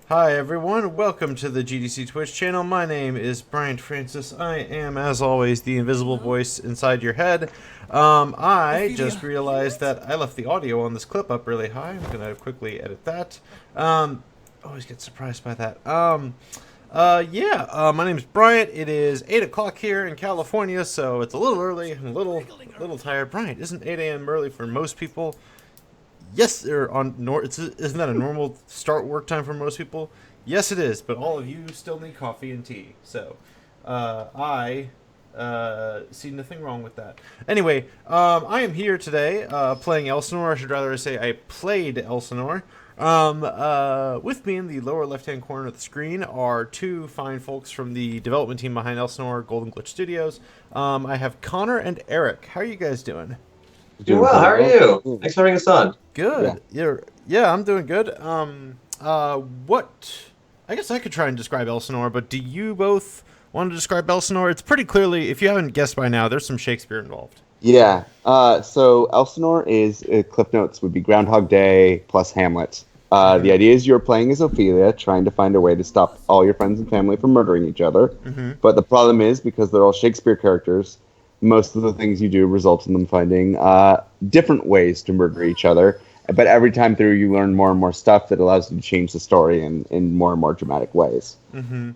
Hi everyone, welcome to the GDC Twitch channel. My name is Brian Francis. I am, as always, the invisible voice inside your head. I just realized that I left the audio on this clip up really high. I'm gonna quickly edit that. Always get surprised by that. My name is Bryant. It is 8 o'clock here in California, so it's a little early. I'm a little tired. Bryant, isn't 8 a.m. early for most people? Yes, isn't that a normal start work time for most people? Yes, it is, but all of you still need coffee and tea. So, I see nothing wrong with that. Anyway, I am here today playing Elsinore. I should rather say I played Elsinore. With me in the lower left-hand corner of the screen are two fine folks from the development team behind Elsinore, Golden Glitch Studios. I have Connor and Eric. How are you guys doing? Doing well. How are you? Thanks for having us on. Good. Yeah, I'm doing good. What? I guess I could try and describe Elsinore, but do you both want to describe Elsinore? It's pretty clearly, if you haven't guessed by now, there's some Shakespeare involved. Yeah. So Elsinore is Cliff Notes would be Groundhog Day plus Hamlet. The idea is you're playing as Ophelia, trying to find a way to stop all your friends and family from murdering each other. Mm-hmm. But the problem is, because they're all Shakespeare characters, most of the things you do result in them finding different ways to murder each other. But every time through, you learn more and more stuff that allows you to change the story in more and more dramatic ways. Mm-hmm.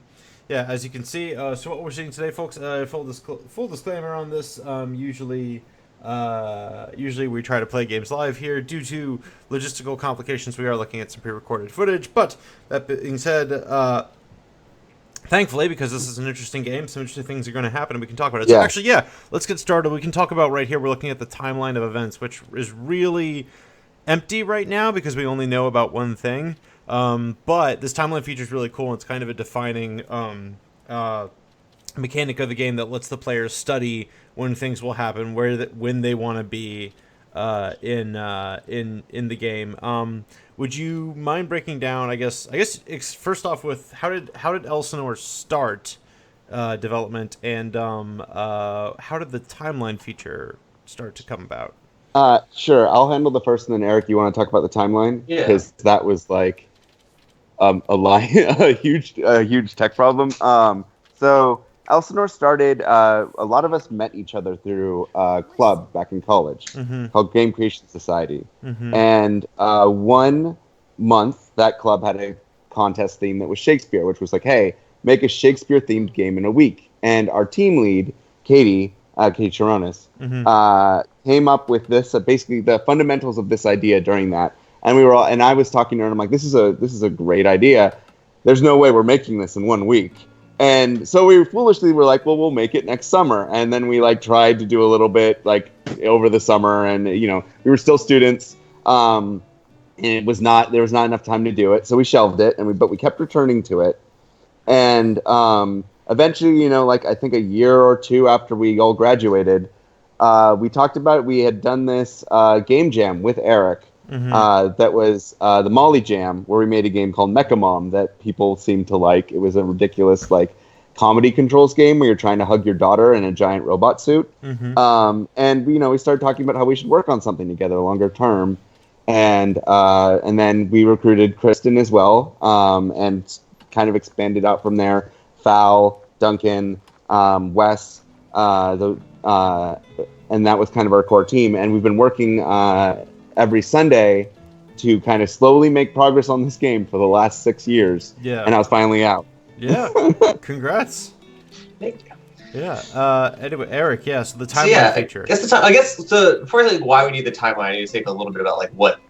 Yeah, as you can see, so what we're seeing today, folks, full disclaimer on this, usually we try to play games live here. Due to logistical complications, we are looking at some pre-recorded footage. But that being said, thankfully, because this is an interesting game, some interesting things are going to happen, and we can talk about it. Yeah. So actually, yeah, let's get started. We can talk about right here, we're looking at the timeline of events, which is really empty right now because we only know about one thing. But this timeline feature is really cool. It's kind of a defining mechanic of the game that lets the players study when things will happen, when they want to be in the game. Would you mind breaking down? I guess first off with how did Elsinore start development, and how did the timeline feature start to come about? Sure. I'll handle the first, and then Eric, you want to talk about the timeline? Yeah. Because that was like a huge tech problem. So Elsinore started. A lot of us met each other through a club back in college called Game Creation Society, and 1 month that club had a contest theme that was Shakespeare, which was like, hey, make a Shakespeare-themed game in a week. And our team lead, Katie Charonis, came up with this, basically the fundamentals of this idea during that. And we were all, and I was talking to her, and I'm like, this is a great idea. There's no way we're making this in 1 week. And so we foolishly were like, well, we'll make it next summer. And then we tried to do a little bit over the summer, and we were still students. And there was not enough time to do it, so we shelved it, but we kept returning to it. And eventually, I think a year or two after we all graduated, we talked about it. We had done this game jam with Eric. That was the Molly Jam, where we made a game called Mecha Mom that people seemed to like. It was a ridiculous comedy controls game where you're trying to hug your daughter in a giant robot suit. And we started talking about how we should work on something together longer term. And then we recruited Kristen as well, and kind of expanded out from there. Fallon, Duncan, Wes, and that was kind of our core team. And we've been working every Sunday to kind of slowly make progress on this game for the last 6 years. Yeah. And I was finally out. Yeah. Congrats. Thank you. Yeah. Anyway, Eric. Yeah. So the timeline feature. Before why we need the timeline, I need to take a little bit about what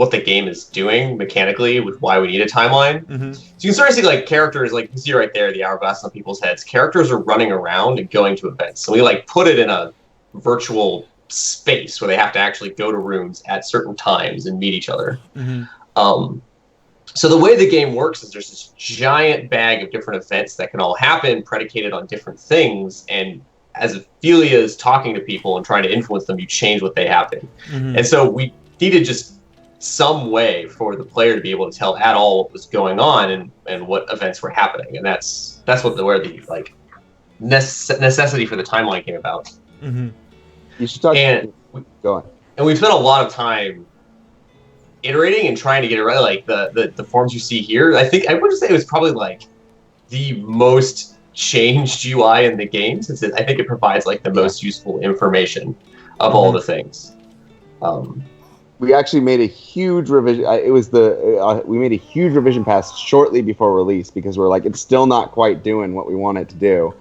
the game is doing mechanically with why we need a timeline. So you can sort of see characters, you see right there, the hourglass on people's heads. Characters are running around and going to events. So we put it in a virtual space where they have to actually go to rooms at certain times and meet each other. So the way the game works is there's this giant bag of different events that can all happen predicated on different things, and as Ophelia is talking to people and trying to influence them, you change what they happen. And so we needed just some way for the player to be able to tell at all what was going on and what events were happening, and that's where the necessity for the timeline came about. You should talk. Go on. And we've spent a lot of time iterating and trying to get it right. Like the forms you see here, I think I would say it was probably like the most changed UI in the game, since I think it provides like the most useful information of all the things. We actually made a huge revision. We made a huge revision pass shortly before release because we're like, it's still not quite doing what we want it to do.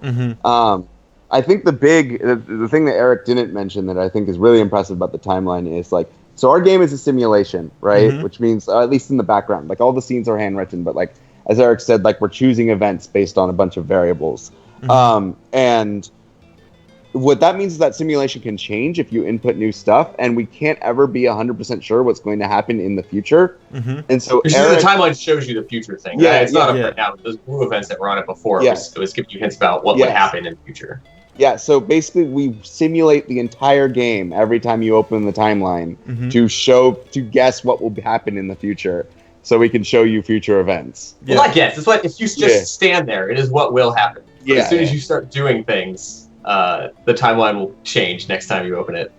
I think the thing that Eric didn't mention that I think is really impressive about the timeline is like, so our game is a simulation, right? Which means, at least in the background, like all the scenes are handwritten, but like, as Eric said, like we're choosing events based on a bunch of variables. And what that means is that simulation can change if you input new stuff, and we can't ever be 100% sure what's going to happen in the future. And so the timeline shows you the future thing. Yeah, it's not up right now. Those blue events that were on it before, it was giving you hints about what would happen in the future. Yeah, so basically we simulate the entire game every time you open the timeline to guess what will happen in the future, so we can show you future events. Well, not guess. It's what if you just stand there, it is what will happen. But as soon as you start doing things, the timeline will change next time you open it.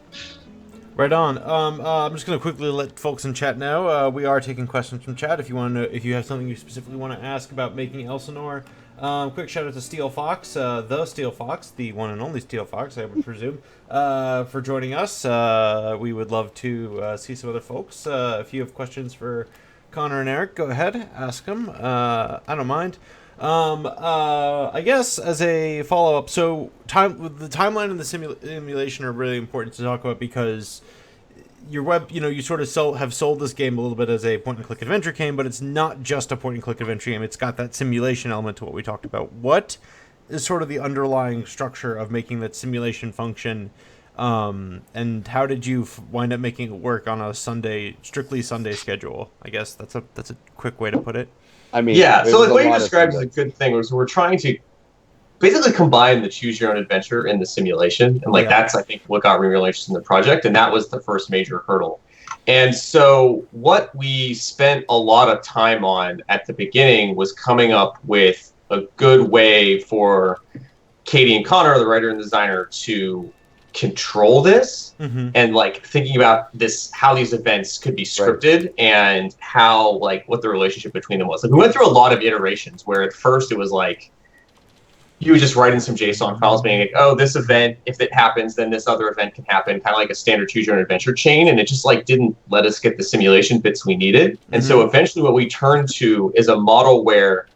Right on. I'm just gonna quickly let folks in chat know we are taking questions from chat. If you want to know, if you have something you specifically want to ask about making Elsinore. Quick shout out to Steel Fox, the Steel Fox, the one and only Steel Fox, I would presume, for joining us. We would love to see some other folks. If you have questions for Connor and Eric, go ahead, ask them. I don't mind. I guess as a follow-up, so the timeline and the simulation are really important to talk about because your web, you sort of have sold this game a little bit as a point-and-click adventure game, but it's not just a point-and-click adventure game. It's got that simulation element to what we talked about. What is sort of the underlying structure of making that simulation function, and how did you wind up making it work on a strictly Sunday schedule? I guess that's a quick way to put it. I mean, so the way you described is a good thing. Was we're trying to basically combine the choose your own adventure and the simulation, and that's I think what got me really interested in the project, and that was the first major hurdle. And so what we spent a lot of time on at the beginning was coming up with a good way for Katie and Connor, the writer and designer, to control this, and like thinking about this, how these events could be scripted, and how what the relationship between them was. Like we went through a lot of iterations where at first it was like you would just write in some JSON files being like, oh, this event, if it happens, then this other event can happen, kind of like a standard choose your own adventure chain, and it just didn't let us get the simulation bits we needed. And so eventually what we turned to is a model where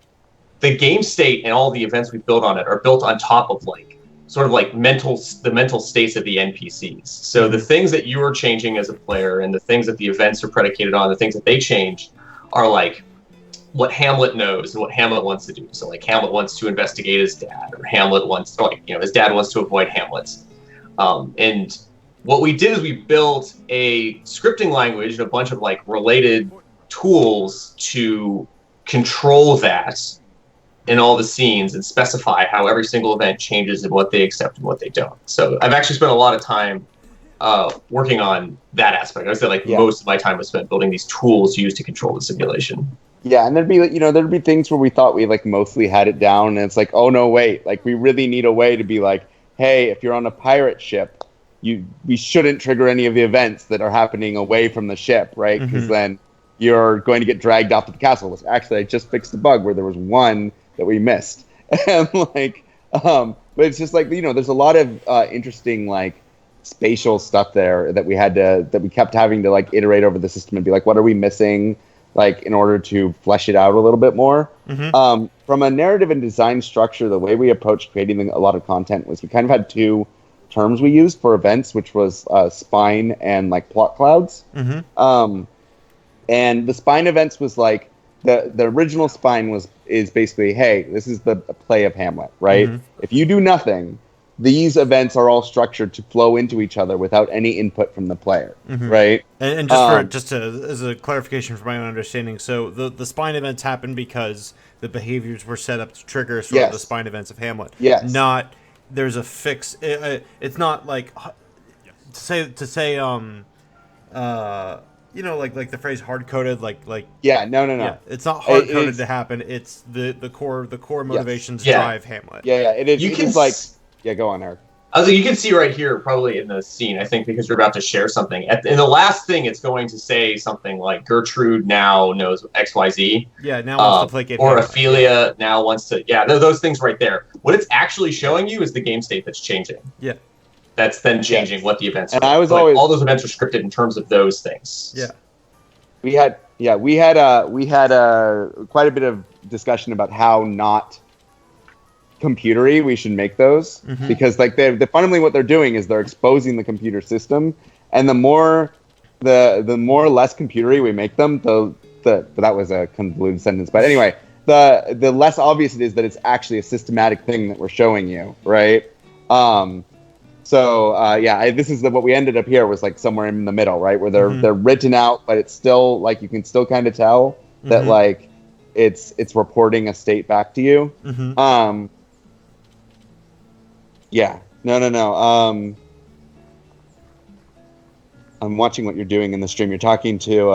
the game state and all the events we build on it are built on top of the mental states of the NPCs. So the things that you are changing as a player and the things that the events are predicated on, the things that they change are what Hamlet knows and what Hamlet wants to do. So Hamlet wants to investigate his dad, or Hamlet wants to, his dad wants to avoid Hamlet. And what we did is we built a scripting language and a bunch of related tools to control that in all the scenes and specify how every single event changes and what they accept and what they don't. So I've actually spent a lot of time working on that aspect. I would say most of my time was spent building these tools used to control the simulation. Yeah, and there'd be things where we thought we mostly had it down, and it's oh no, wait, we really need a way to be hey, if you're on a pirate ship, we shouldn't trigger any of the events that are happening away from the ship, right? Because then you're going to get dragged off to the castle. Actually, I just fixed the bug where there was one that we missed, and but it's just there's a lot of interesting spatial stuff there that we kept having to iterate over the system and be what are we missing, in order to flesh it out a little bit more. From a narrative and design structure, the way we approached creating a lot of content was we kind of had two terms we used for events, which was spine and plot clouds. And the spine events was the original spine is basically, hey, this is the play of Hamlet, right? If you do nothing, these events are all structured to flow into each other without any input from the player, right? And just as a clarification for my own understanding, so the spine events happen because the behaviors were set up to trigger the spine events of Hamlet. Yes. Not there's a fix. It's not to say the phrase hard coded no. Yeah, it's not hard coded to happen. It's the core motivations drive Hamlet. Yeah, it is. Yeah, go on, Eric. Also, you can see right here, probably in the scene, I think, because you're about to share something. In the last thing, it's going to say something like Gertrude now knows XYZ. Yeah, now wants to placate or Hamlet. Ophelia now wants to. Yeah, those things right there. What it's actually showing you is the game state that's changing. Yeah. That's then changing what the events and are. I was like, always all those events are scripted in terms of those things. Yeah. We had quite a bit of discussion about how not computery we should make those, because like they fundamentally what they're doing is they're exposing the computer system, and the more less computery we make them, that was a convoluted sentence, but anyway, the less obvious it is that it's actually a systematic thing that we're showing you, right? This is what we ended up here was like somewhere in the middle, right, where they're written out, but it's still like you can still kind of tell that like it's reporting a state back to you. I'm watching what you're doing in the stream. You're talking to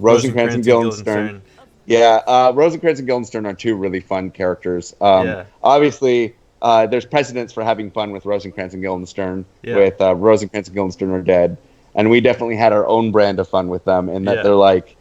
Rosencrantz and Guildenstern. Yeah, Rosencrantz and Guildenstern are two really fun characters. Obviously, there's precedence for having fun with Rosencrantz and Guildenstern. With Rosencrantz and Guildenstern are dead, and we definitely had our own brand of fun with them. In that they're like,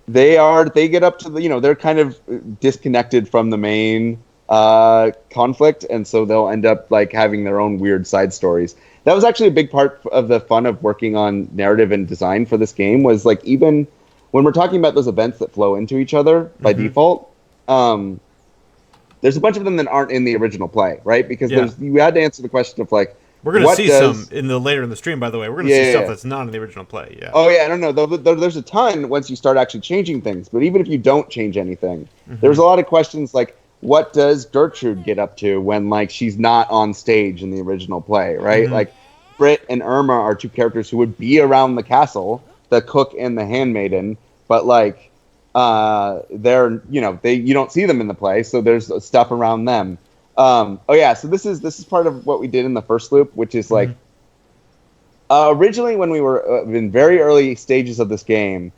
they get up to the, they're kind of disconnected from the main conflict, and so they'll end up like having their own weird side stories. That was actually a big part of the fun of working on narrative and design for this game, was like, even when we're talking about those events that flow into each other by default, there's a bunch of them that aren't in the original play, right? Because you had to answer the question of like, we're going to see some later in the stream, by the way. We're going to see stuff that's not in the original play. Yeah. Oh yeah, I don't know. There's a ton once you start actually changing things. But even if you don't change anything, there's a lot of questions like, what does Gertrude get up to when like she's not on stage in the original play, right? Like Britt and Irma are two characters who would be around the castle, the cook and the handmaiden, but like they're you don't see them in the play, so there's stuff around them. So this is part of what we did in the first loop, which is like originally when we were in very early stages of this game,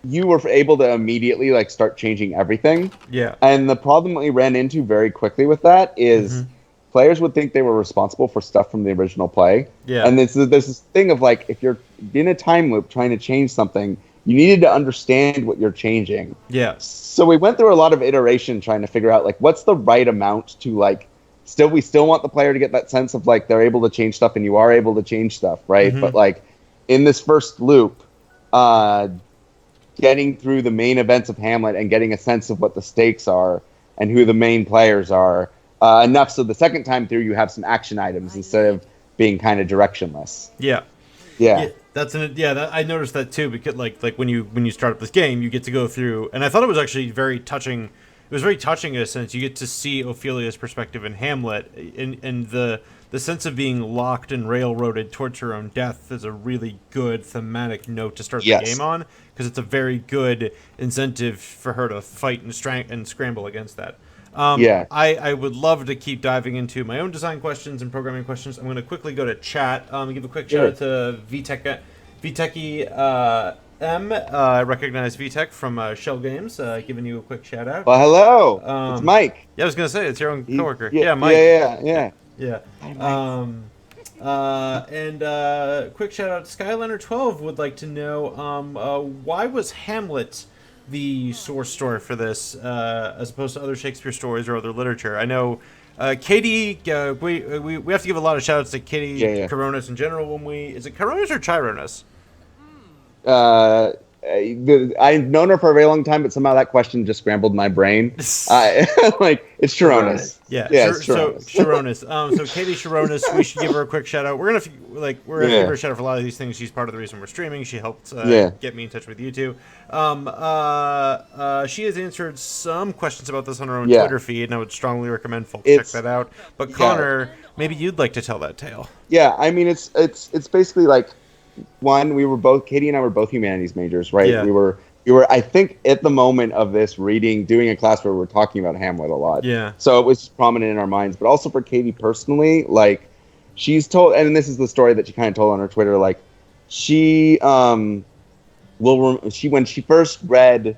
you were able to immediately like start changing everything. Yeah. And the problem we ran into very quickly with that is players would think they were responsible for stuff from the original play. Yeah. And there's this thing of like, if you're in a time loop trying to change something, you needed to understand what you're changing. Yeah. So we went through a lot of iteration trying to figure out like what's the right amount to like we still want the player to get that sense of like they're able to change stuff and you are able to change stuff, right? But like in this first loop, getting through the main events of Hamlet and getting a sense of what the stakes are and who the main players are, enough so the second time through you have some action items instead of being kind of directionless. Yeah. I noticed that too, because like when you start up this game, you get to go through, and I thought it was actually very touching. It was very touching in a sense. You get to see Ophelia's perspective in Hamlet, and the sense of being locked and railroaded towards her own death is a really good thematic note to start the game on, because it's a very good incentive for her to fight and scramble against that. I would love to keep diving into my own design questions and programming questions. I'm going to quickly go to chat. Give a quick shout out to VTech M. I recognize VTech from Shell Games, giving you a quick shout out. Well, hello. It's Mike. Yeah, I was going to say, it's your own coworker. Mike. Yeah. Quick shout out to Skyliner12 would like to know why was Hamlet the source story for this as opposed to other Shakespeare stories or other literature? I know Katie, we have to give a lot of shout outs to Katie Coronis in general. Is it Coronis or Chironis? I've known her for a very long time, but somehow that question just scrambled my brain. Like, it's Chironis. It's Chironis. So Chironis. So Katie Chironis, we should give her a quick shout out. We're gonna give her a shout out for a lot of these things. She's part of the reason we're streaming. She helped get me in touch with you two. She has answered some questions about this on her own Twitter feed, and I would strongly recommend folks check that out. But Connor, maybe you'd like to tell that tale. Yeah, I mean, it's basically like, one, Katie and I were both humanities majors, right? Yeah. We were, I think, at the moment of this doing a class where we were talking about Hamlet a lot. Yeah. So it was prominent in our minds, but also for Katie personally, like, she's told, and this is the story that she kind of told on her Twitter, like, when she first read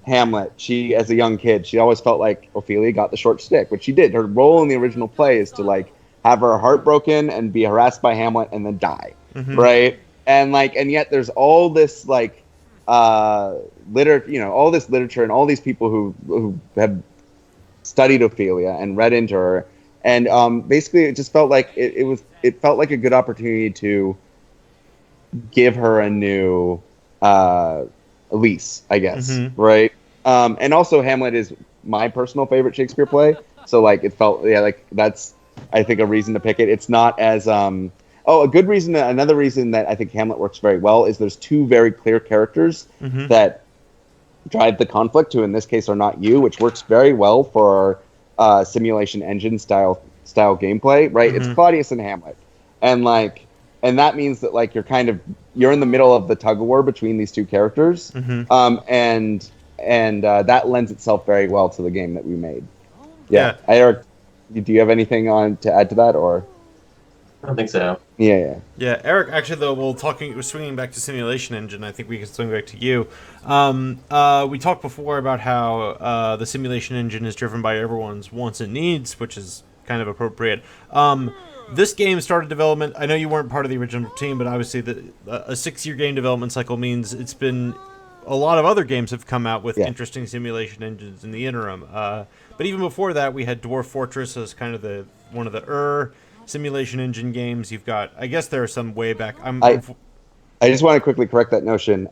Hamlet, she, as a young kid, she always felt like Ophelia got the short stick, which she did. Her role in the original play is to like have her heart broken and be harassed by Hamlet and then die, right? And like, and yet there's all this like all this literature and all these people who have studied Ophelia and read into her, and basically it just felt like it felt like a good opportunity to give her a new lease, I guess, right? And also Hamlet is my personal favorite Shakespeare play, so like it felt like that's, I think, a reason to pick it. It's not as another reason that I think Hamlet works very well is there's two very clear characters that drive the conflict, who in this case are not you, which works very well for simulation engine style gameplay, right? It's Claudius and Hamlet, and that means that like you're in the middle of the tug of war between these two characters, and that lends itself very well to the game that we made. Yeah. Eric, do you have anything to add to that, or? I don't think so. Yeah. Eric, actually, though, we're swinging back to Simulation Engine. I think we can swing back to you. We talked before about how the Simulation Engine is driven by everyone's wants and needs, which is kind of appropriate. This game started development. I know you weren't part of the original team, but obviously a 6-year game development cycle means it's been a lot of other games have come out with interesting simulation engines in the interim. But even before that, we had Dwarf Fortress as kind of one of the simulation engine games. You've got, I guess there are some way back. I just want to quickly correct that notion.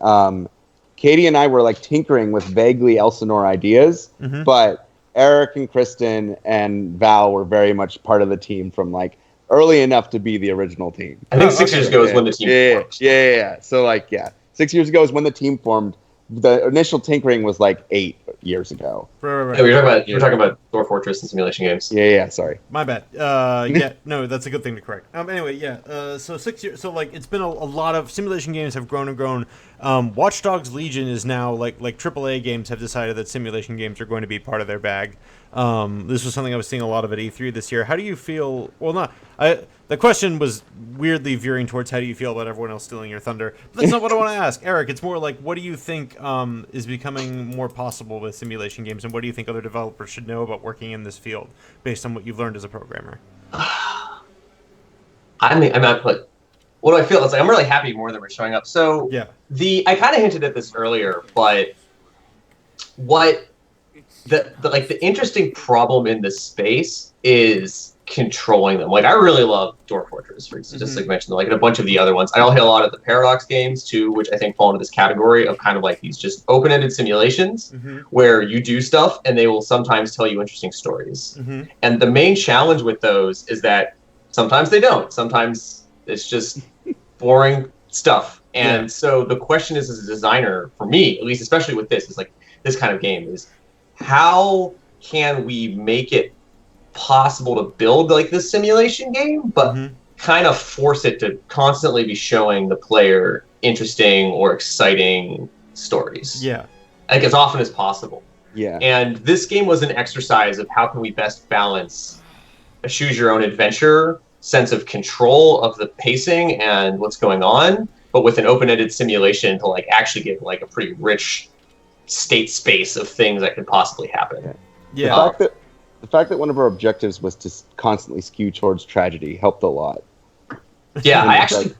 Katie and I were like tinkering with vaguely Elsinore ideas, but Eric and Kristen and Val were very much part of the team from like early enough to be the original team. I think 6 years ago is when the team formed. Yeah. So 6 years ago is when the team formed. The initial tinkering was like 8 years ago. Right. Yeah, you're talking about Dwarf Fortress and simulation games. Yeah. Sorry. My bad. No, that's a good thing to correct. Anyway, so 6 years. So like, it's been a lot of simulation games have grown and grown. Watch Dogs Legion is now like AAA games have decided that simulation games are going to be part of their bag. This was something I was seeing a lot of at E3 this year. How do you feel? Well, the question was weirdly veering towards how do you feel about everyone else stealing your thunder. But that's not what I want to ask, Eric. It's more like, what do you think is becoming more possible with simulation games, and what do you think other developers should know about working in this field based on what you've learned as a programmer? I'm not like, what do I feel? It's like I'm really happy more that we're showing up. So I kind of hinted at this earlier, but the interesting problem in this space is controlling them. Like, I really love Dwarf Fortress, for instance, just like I mentioned, like, and a bunch of the other ones. I also hit a lot of the Paradox games too, which I think fall into this category of kind of like these just open-ended simulations where you do stuff and they will sometimes tell you interesting stories. And the main challenge with those is that sometimes they don't. Sometimes it's just boring stuff. And so the question is, as a designer, for me, at least, especially with this, is like this kind of game, is how can we make it possible to build like this simulation game, but kind of force it to constantly be showing the player interesting or exciting stories. Like as often as possible. And this game was an exercise of how can we best balance a choose your own adventure sense of control of the pacing and what's going on, but with an open-ended simulation to like actually get like a pretty rich state space of things that could possibly happen. The fact that one of our objectives was to constantly skew towards tragedy helped a lot. I actually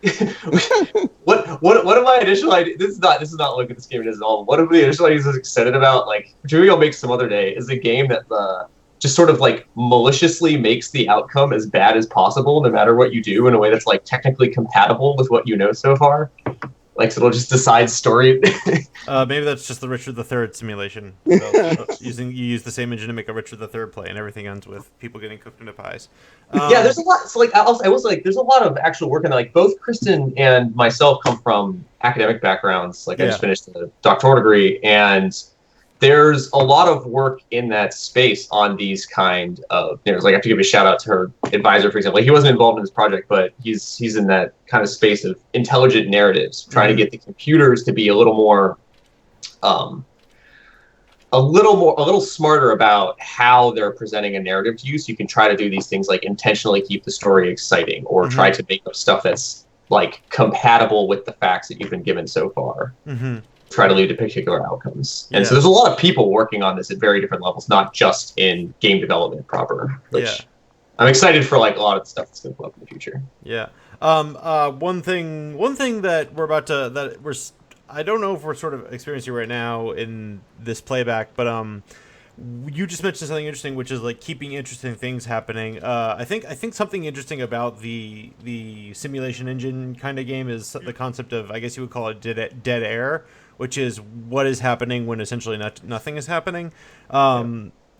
what of my initial ideas, this is not looking at this game at all. One of the initial ideas I was excited about, like, which maybe I'll make some other day, is a game that just sort of like maliciously makes the outcome as bad as possible no matter what you do, in a way that's like technically compatible with what you know so far. Like, so it'll just decide story. Maybe that's just the Richard III simulation. So, you use the same engine to make a Richard III play, and everything ends with people getting cooked into pies. There's a lot. So, like, I was like, there's a lot of actual work in that. Like, both Kristen and myself come from academic backgrounds. Like, I just finished a doctoral degree, and there's a lot of work in that space on these kind of, like, I have to give a shout out to her advisor, for example. Like, he wasn't involved in this project, but he's in that kind of space of intelligent narratives, trying to get the computers to be a little more, a little smarter about how they're presenting a narrative to you, so you can try to do these things like intentionally keep the story exciting, or try to make up stuff that's like compatible with the facts that you've been given so far. try to lead to particular outcomes. And Yeah. so there's a lot of people working on this at very different levels, not just in game development proper, which I'm excited for, like, a lot of the stuff that's going to come up in the future. Yeah. One thing that I don't know if we're sort of experiencing right now in this playback, but you just mentioned something interesting, which is like keeping interesting things happening. I think something interesting about the simulation engine kind of game is the concept of, I guess you would call it dead air, which is what is happening when essentially nothing is happening.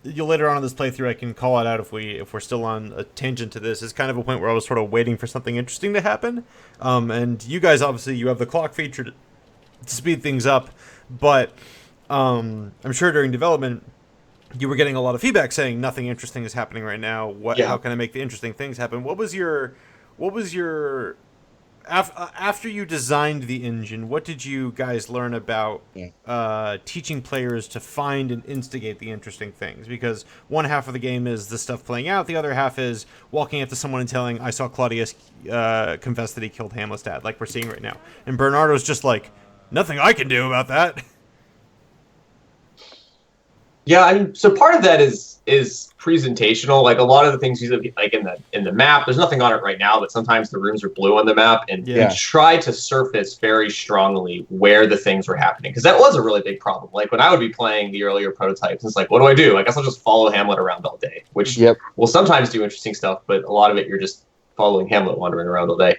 You later on in this playthrough, I can call it out if we're still on a tangent to this. It's kind of a point where I was sort of waiting for something interesting to happen, and you guys obviously you have the clock feature to speed things up, but I'm sure during development you were getting a lot of feedback saying nothing interesting is happening right now. How can I make the interesting things happen? What was your after you designed the engine, what did you guys learn about teaching players to find and instigate the interesting things? Because one half of the game is the stuff playing out, the other half is walking up to someone and telling, I saw Claudius confess that he killed Hamlet's dad, like we're seeing right now. And Bernardo's just like, nothing I can do about that. Yeah, I mean, so part of that is presentational. Like, a lot of the things you see, like in the map, there's nothing on it right now, but sometimes the rooms are blue on the map, and we try to surface very strongly where the things were happening, because that was a really big problem. Like, when I would be playing the earlier prototypes, it's like, what do I do? I guess I'll just follow Hamlet around all day, which will sometimes do interesting stuff, but a lot of it you're just following Hamlet wandering around all day.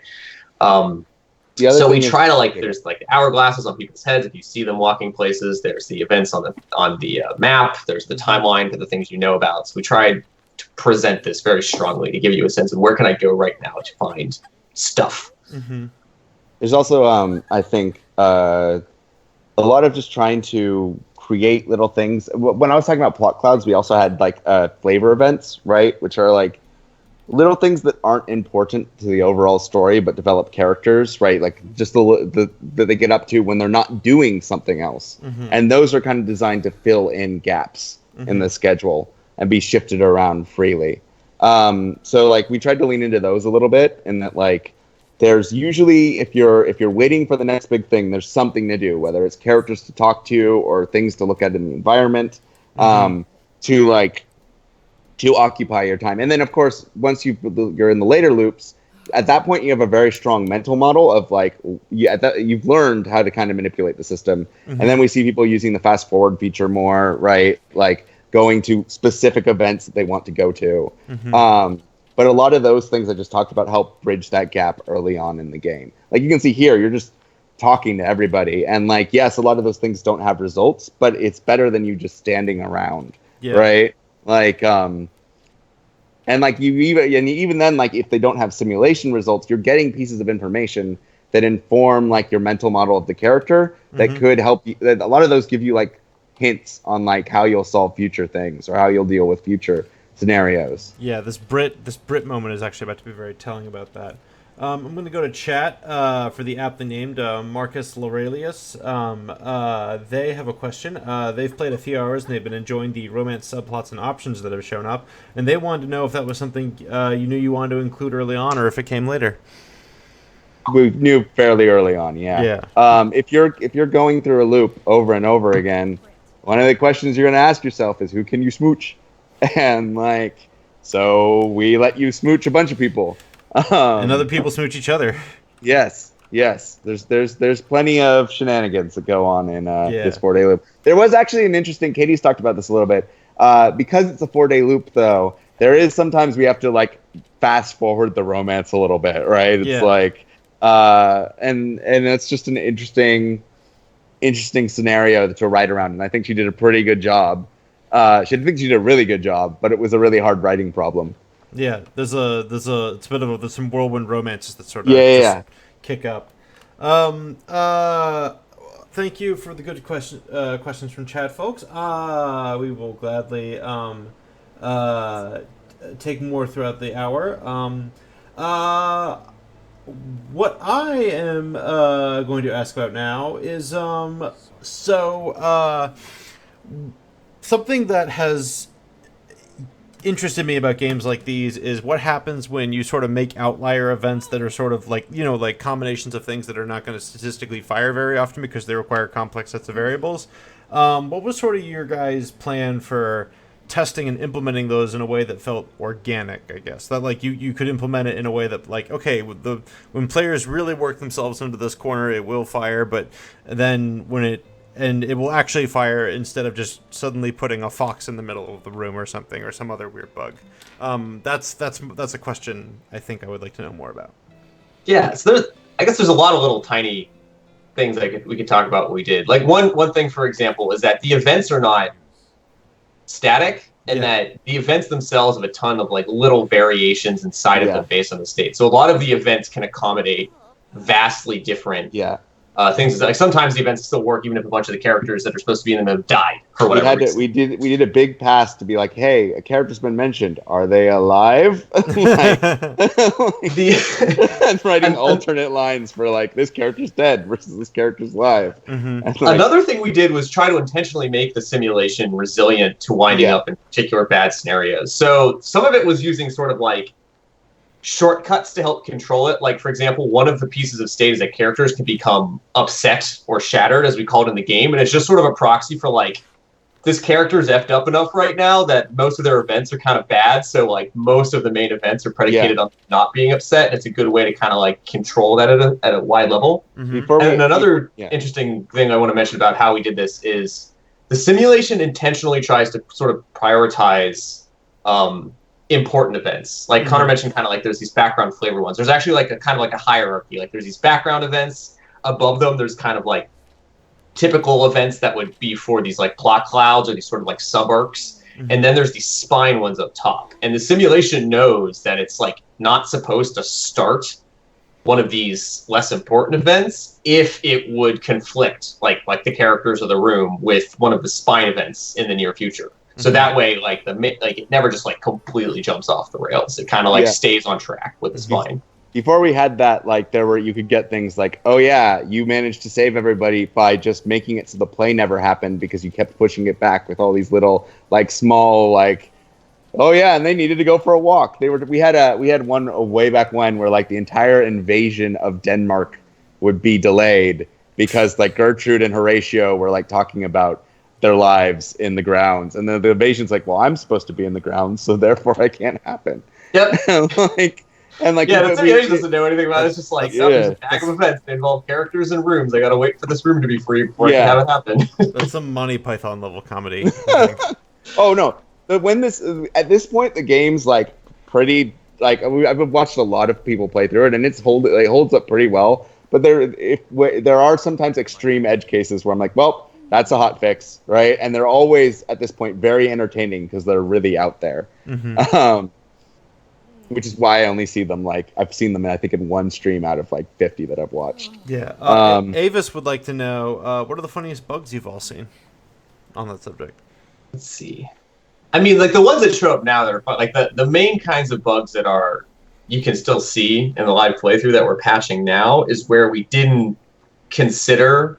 So we try to, like, there's like hourglasses on people's heads if you see them walking places. There's the events on the map. There's the timeline for the things you know about. So we tried to present this very strongly to give you a sense of where can I go right now to find stuff. Mm-hmm. There's also, I think, a lot of just trying to create little things. When I was talking about plot clouds, we also had like flavor events, right, which are like little things that aren't important to the overall story, but develop characters, right? Like just the that they get up to when they're not doing something else. Mm-hmm. And those are kind of designed to fill in gaps in the schedule and be shifted around freely. So like we tried to lean into those a little bit, and that like there's usually, if you're waiting for the next big thing, there's something to do, whether it's characters to talk to or things to look at in the environment, to occupy your time. And then, of course, once you're in the later loops, at that point, you have a very strong mental model of, like, you've learned how to kind of manipulate the system. Mm-hmm. And then we see people using the fast forward feature more, right? Like, going to specific events that they want to go to. Mm-hmm. But a lot of those things I just talked about help bridge that gap early on in the game. Like, you can see here, you're just talking to everybody. And, like, yes, a lot of those things don't have results, but it's better than you just standing around, right? Like, and like even then, like if they don't have simulation results, you're getting pieces of information that inform like your mental model of the character that could help you. That a lot of those give you like hints on like how you'll solve future things or how you'll deal with future scenarios. Yeah, this Brit moment is actually about to be very telling about that. I'm going to go to chat for the aptly named Marcus Laurelius. They have a question. They've played a few hours and they've been enjoying the romance subplots and options that have shown up, and they wanted to know if that was something you knew you wanted to include early on, or if it came later. We knew fairly early on, yeah. If you're going through a loop over and over again, one of the questions you're going to ask yourself is, who can you smooch? And like, so we let you smooch a bunch of people. And other people smooch each other. Yes. There's plenty of shenanigans that go on in this 4-day loop. There was actually an interesting. Katie's talked about this a little bit. Because it's a 4-day loop, though, there is sometimes we have to like fast forward the romance a little bit, right? It's like, and it's just an interesting scenario to write around. And I think she did a pretty good job. She did a really good job, but it was a really hard writing problem. Yeah, there's some whirlwind romances that sort of kick up. Thank you for the good questions from chat, folks. We will gladly take more throughout the hour. What I am going to ask about now is something that has interested me about games like these is what happens when you sort of make outlier events that are sort of like, like combinations of things that are not going to statistically fire very often because they require complex sets of variables. What was sort of your guys' plan for testing and implementing those in a way that felt organic, I guess? That like you could implement it in a way that like, okay, when players really work themselves into this corner, it will fire, but then it will actually fire instead of just suddenly putting a fox in the middle of the room or something, or some other weird bug. That's a question I think I would like to know more about. Yeah, so I guess there's a lot of little tiny things we could talk about what we did. Like one thing, for example, is that the events are not static, and that the events themselves have a ton of like little variations inside of them based on the state. So a lot of the events can accommodate vastly different things. Like sometimes the events still work even if a bunch of the characters that are supposed to be in them have died for whatever reason. We did a big pass to be like, hey, a character's been mentioned. Are they alive? And writing alternate lines for like, this character's dead versus this character's live. Mm-hmm. Like, another thing we did was try to intentionally make the simulation resilient to winding up in particular bad scenarios. So some of it was using sort of like shortcuts to help control it. Like, for example, one of the pieces of state is that characters can become upset or shattered, as we call it in the game. And it's just sort of a proxy for, like, this character's effed up enough right now that most of their events are kind of bad. So, like, most of the main events are predicated on not being upset. It's a good way to kind of, like, control that at a wide level. Mm-hmm. And another interesting thing I want to mention about how we did this is the simulation intentionally tries to sort of prioritize important events. Like Connor mentioned, kind of like there's these background flavor ones. There's actually like a kind of like a hierarchy. Like there's these background events. Above them, there's kind of like typical events that would be for these like plot clouds or these sort of like sub-arcs. And then there's these spine ones up top. And the simulation knows that it's like not supposed to start one of these less important events if it would conflict like the characters of the room with one of the spine events in the near future. So that way, like it never just like completely jumps off the rails. It kind of like stays on track with the spine. Before we had that, like you could get things like, oh yeah, you managed to save everybody by just making it so the play never happened because you kept pushing it back with all these little like small like, oh yeah, and they needed to go for a walk. We had one way back when where like the entire invasion of Denmark would be delayed because like Gertrude and Horatio were like talking about their lives in the grounds, and then the invasion's like, well, I'm supposed to be in the grounds, so therefore I can't happen. Yep. the simulation doesn't know anything about it. It's just like, there's a bag of events that involve characters and rooms. I gotta wait for this room to be free before I can have it happen. That's some Monty Python level comedy. Oh no! But at this point, the game's like pretty like I've watched a lot of people play through it, and it holds up pretty well. But there are sometimes extreme edge cases where I'm like, well, that's a hot fix, right? And they're always, at this point, very entertaining because they're really out there. Which is why I only see them, I've seen them, I think, in one stream out of, 50 that I've watched. Yeah. Avis would like to know, what are the funniest bugs you've all seen on that subject? Let's see. I mean, the ones that show up now that are fun, the main kinds of bugs that you can still see in the live playthrough that we're patching now is where we didn't consider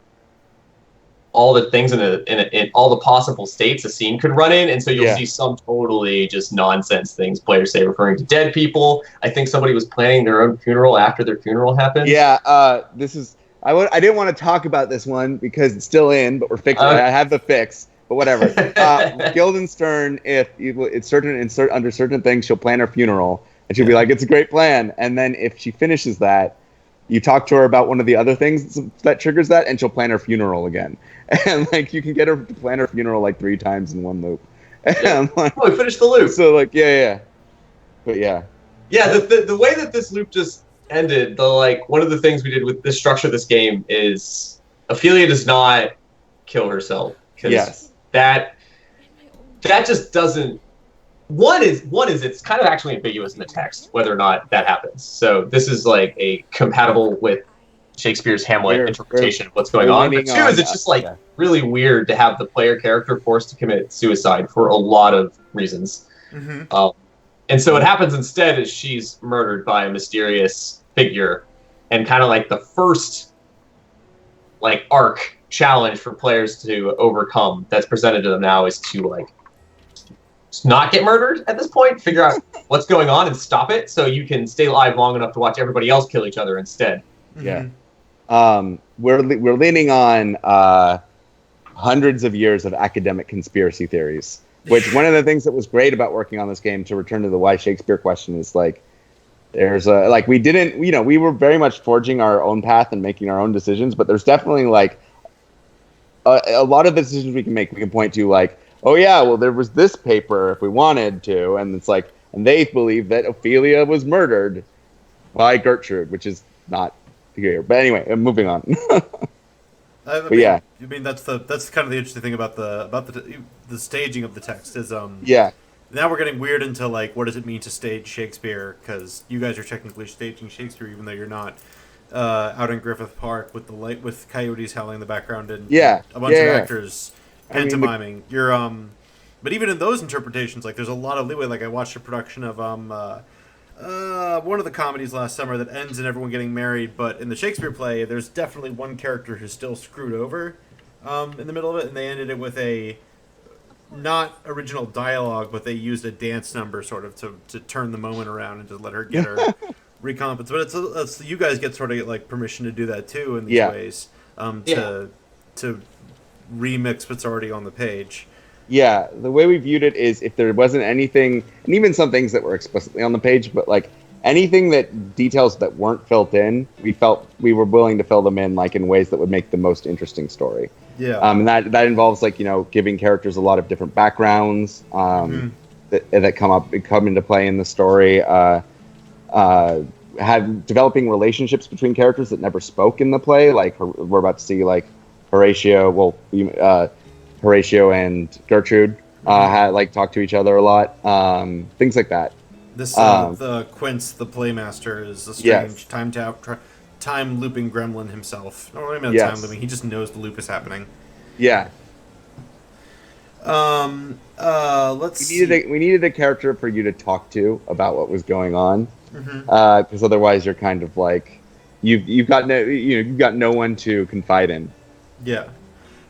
all the things in all the possible states a scene could run in, and so you'll see some totally just nonsense things players say referring to dead people. I think somebody was planning their own funeral after their funeral happened. Yeah, this is I didn't want to talk about this one because it's still in, but we're fixing it. I have the fix, but whatever. Guildenstern, under certain things, she'll plan her funeral, and she'll be like, "It's a great plan," and then if she finishes that, you talk to her about one of the other things that triggers that, and she'll plan her funeral again. And you can get her to plan her funeral 3 times in one loop. And we finished the loop. So but yeah. Yeah, the way that this loop just ended, one of the things we did with this structure of this game is Ophelia does not kill herself. Yes. That just doesn't. One is it's kind of actually ambiguous in the text whether or not that happens. So this is a compatible with Shakespeare's Hamlet interpretation of what's going on. But 2 is it's just really weird to have the player character forced to commit suicide for a lot of reasons. And so what happens instead is she's murdered by a mysterious figure, and kind of the first arc challenge for players to overcome that's presented to them now is to not get murdered at this point. Figure out what's going on and stop it, so you can stay alive long enough to watch everybody else kill each other instead. Yeah. We're leaning on hundreds of years of academic conspiracy theories. Which one of the things that was great about working on this game, to return to the why Shakespeare question, is like there's a like we didn't we were very much forging our own path and making our own decisions, but there's definitely like a lot of the decisions we can make. We can point to like, oh yeah, well there was this paper if we wanted to, and it's like, and they believe that Ophelia was murdered by Gertrude, which is not here. But anyway, moving on. But yeah, I mean that's kind of the interesting thing about the staging of the text is yeah. Now we're getting weird into like what does it mean to stage Shakespeare, because you guys are technically staging Shakespeare even though you're not out in Griffith Park with coyotes howling in the background and a bunch of actors pantomiming. But even in those interpretations, like there's a lot of leeway. Like I watched a production of one of the comedies last summer that ends in everyone getting married, but in the Shakespeare play, there's definitely one character who's still screwed over in the middle of it, and they ended it with a not original dialogue, but they used a dance number sort of to turn the moment around and to let her get her recompensate. But it's you guys get sort of like permission to do that too in these ways to remix what's already on the page. Yeah, the way we viewed it is if there wasn't anything, and even some things that were explicitly on the page, but like anything that details that weren't filled in, we felt we were willing to fill them in like in ways that would make the most interesting story. Yeah. And that involves like, giving characters a lot of different backgrounds that come into play in the story. Developing relationships between characters that never spoke in the play, like we're about to see like Horatio and Gertrude talk to each other a lot. Things like that. This the Quince, the playmaster, is a strange time looping gremlin himself. No, maybe not time looping. He just knows the loop is happening. Yeah. Let's see. We needed a character for you to talk to about what was going on, because otherwise you're kind of like you've got no one to confide in. Yeah.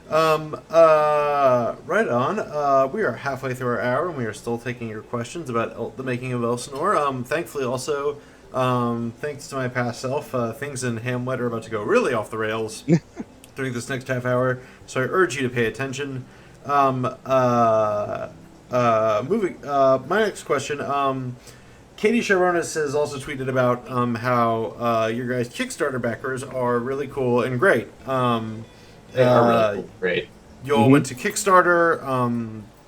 Right on. We are halfway through our hour, and we are still taking your questions about the making of Elsinore. Thankfully, also, thanks to my past self, things in Hamlet are about to go really off the rails during this next half hour. So I urge you to pay attention. Moving. My next question. Katie Sharonis has also tweeted about how your guys' Kickstarter backers are really cool and great. They are really great. You all went to Kickstarter.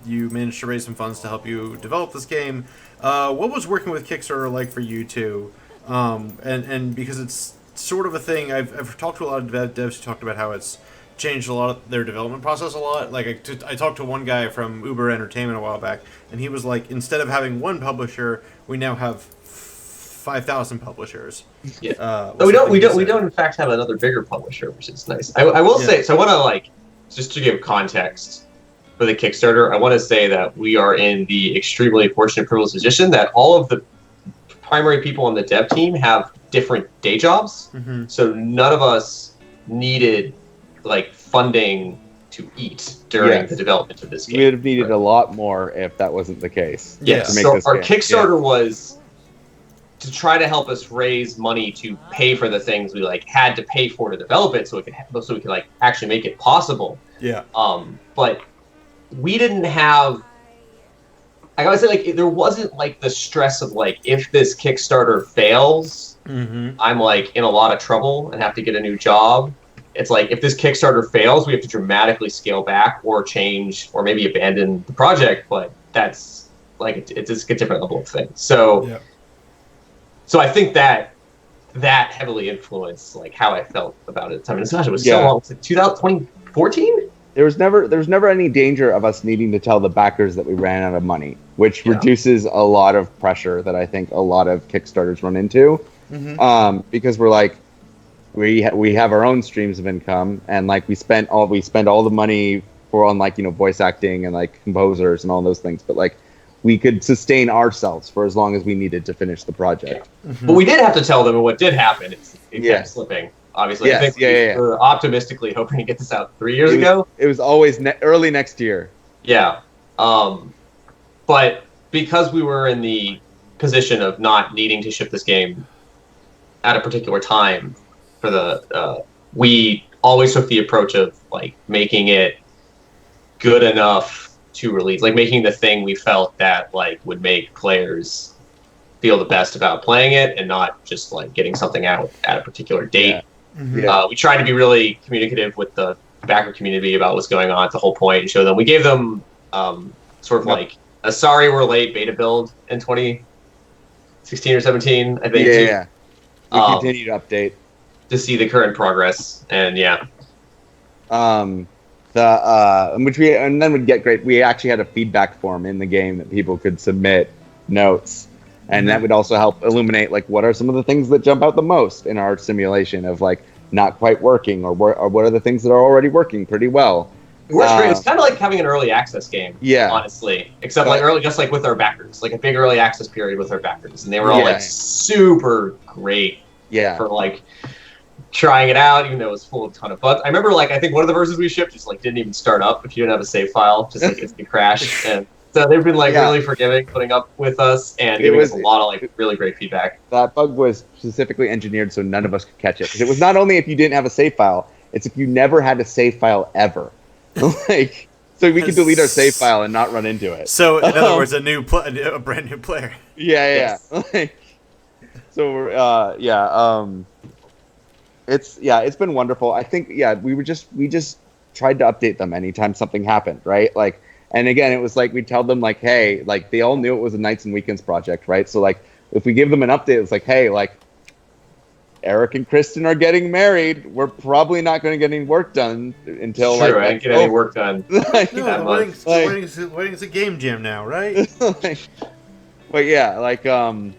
You managed to raise some funds to help you develop this game. What was working with Kickstarter like for you two? And because it's sort of a thing, I've talked to a lot of devs who talked about how it's changed a lot of their development process a lot. Like I talked to one guy from Uber Entertainment a while back, and he was like, instead of having one publisher, we now have 5,000 publishers. Yeah. We don't in fact have another bigger publisher, which is nice. I will say, so I want to just to give context for the Kickstarter, I want to say that we are in the extremely fortunate privileged position that all of the primary people on the dev team have different day jobs. So none of us needed funding to eat during the development of this game. We would have needed a lot more if that wasn't the case. Yes. So our Kickstarter was to try to help us raise money to pay for the things we had to pay for to develop it, so we could actually make it possible. Yeah. But we didn't have. I gotta say, there wasn't the stress of if this Kickstarter fails, I'm in a lot of trouble and have to get a new job. It's if this Kickstarter fails, we have to dramatically scale back or change or maybe abandon the project. But that's it's just a different level of thing. So. Yeah. So I think that heavily influenced how I felt about it. I mean, gosh, it was so long. It's 2014. There was never any danger of us needing to tell the backers that we ran out of money, which reduces a lot of pressure that I think a lot of Kickstarters run into. Because we're we have our own streams of income, and we spend all the money on voice acting and composers and all those things, but we could sustain ourselves for as long as we needed to finish the project. But we did have to tell them, and what did happen is it kept slipping. Obviously, I think we were optimistically hoping to get this out 3 years ago. It was always early next year. Yeah. But because we were in the position of not needing to ship this game at a particular time for we always took the approach of like making it good enough to release, like making the thing we felt that like would make players feel the best about playing it, and not just like getting something out at a particular date. We tried to be really communicative with the backer community about what's going on at the whole point, and show them. We gave them sort of like a sorry we're late beta build in 2016 or 17, I think. Yeah. We continue to update to see the current progress, and which and then would get great. We actually had a feedback form in the game that people could submit notes, and that would also help illuminate like what are some of the things that jump out the most in our simulation of like not quite working, or what are the things that are already working pretty well. It works great. It's kind of like having an early access game, honestly. Except like early, just like with our backers, like a big early access period with our backers, and they were all like super great for like trying it out, even though it was full of a ton of bugs. I remember like I think one of the versions we shipped just like didn't even start up if you didn't have a save file, just like instant crash. And so they've been like really forgiving, putting up with us and giving us a lot of like really great feedback. That bug was specifically engineered so none of us could catch it. Because it was not only if you didn't have a save file, it's if you never had a save file ever. Like, so we could delete our save file and not run into it. So in other words, a brand new player. Like, so we're it's been wonderful. I think we just tried to update them anytime something happened, right? Like, and again, it was like we tell them like, hey, like they all knew it was a nights and weekends project, right? So like if we give them an update, it's like, hey, like Eric and Kristen are getting married. We're probably not going to get any work done until I didn't get any work done. Wedding's a game jam now, right? But yeah, like and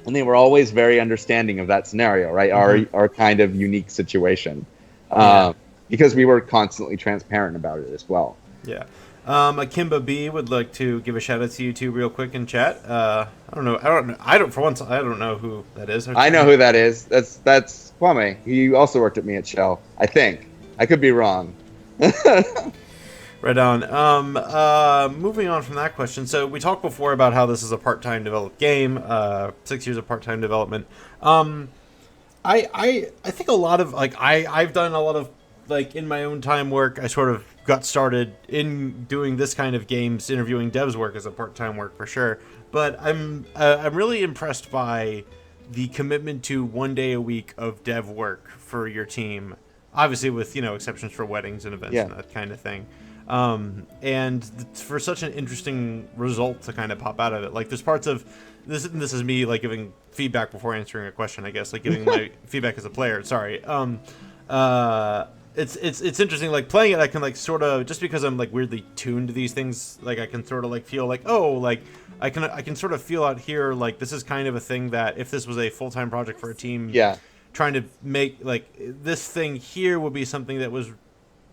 they were always very understanding of that scenario, right? Our kind of unique situation, because we were constantly transparent about it as well. Yeah. Akimba B would like to give a shout out to you two real quick in chat. I don't know who that is. I know who that is. That's Kwame. He also worked at me at Shell. I think. I could be wrong. Right on. Moving on from that question. So we talked before about how this is a part-time developed game. 6 years of part-time development. I think a lot of like I've done a lot of like in my own time work. I sort of got started in doing this kind of games, interviewing devs work as a part-time work for sure. But I'm really impressed by the commitment to 1 day a week of dev work for your team. Obviously, with exceptions for weddings and events and that kind of thing. And for such an interesting result to kind of pop out of it, like there's parts of this. This is me like giving feedback before answering a question, I guess, like giving my feedback as a player. Sorry. It's interesting, like playing it. I can like sort of, just because I'm like weirdly tuned to these things, like I can sort of like feel like, oh, like I can sort of feel out here like this is kind of a thing that if this was a full-time project for a team, trying to make like this thing here would be something that was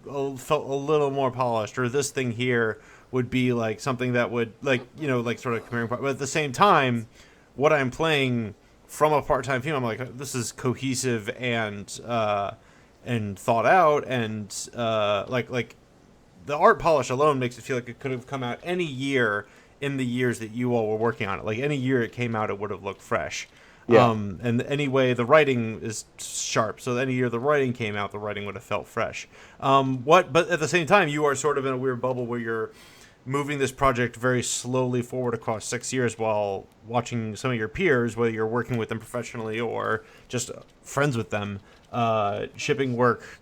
felt a little more polished, or this thing here would be like something that would like like sort of comparing. But at the same time, what I'm playing from a part-time team, I'm like, this is cohesive and thought out, and like the art polish alone makes it feel like it could have come out any year in the years that you all were working on it. Like any year it came out, it would have looked fresh. And anyway, the writing is sharp, so any year the writing came out, the writing would have felt fresh. But at the same time, you are sort of in a weird bubble where you're moving this project very slowly forward across 6 years while watching some of your peers, whether you're working with them professionally or just friends with them, shipping work.